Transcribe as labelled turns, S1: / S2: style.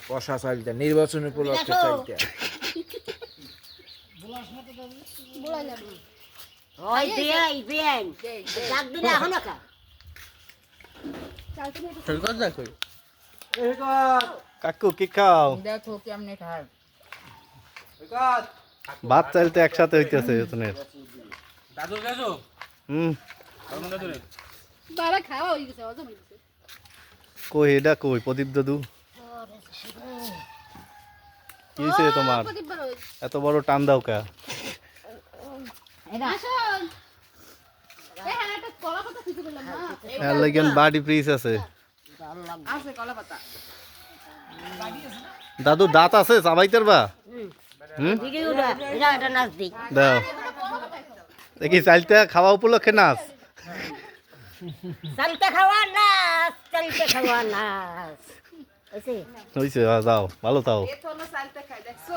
S1: কষা চালটা নির্বাচন উপলক্ষে চালটা
S2: ওই বেয়াই বেয়াই ডাক দিলে এখন না
S3: কাকু কি খাও
S4: দেখো কেমনে খায়
S3: ভাত চাইতে একসাথে হইতেছে এতনের
S5: দাদু দাদু
S3: হুম
S5: কোন দাদু রে
S2: বাবা খাওয়া হয়ে গেছে হজম হয়ে গেছে
S3: কই এটা কই প্রদীপ দাদু কি হয়েছে তোমার এত বড় টান দাও কা
S2: আসুন হ্যাঁ একটা কলা পাতা খুঁজে পেলাম না
S3: এর লাগেন বাডি প্রিস আছে
S4: আছে কলা পাতা
S3: দাদু দাঁত আছে চাবাইতের বা হুম
S2: ভিডিও এটা এটা নাচ দিই
S3: দাও দেখি চালটা খাওয়া উপলক্ষে নাচ
S2: চলতে খাওয়া নাচ চলতে খাওয়া নাচ
S3: হয়েছে যাও ভালো তাও
S4: এ তো না চালতে খায় দেখছো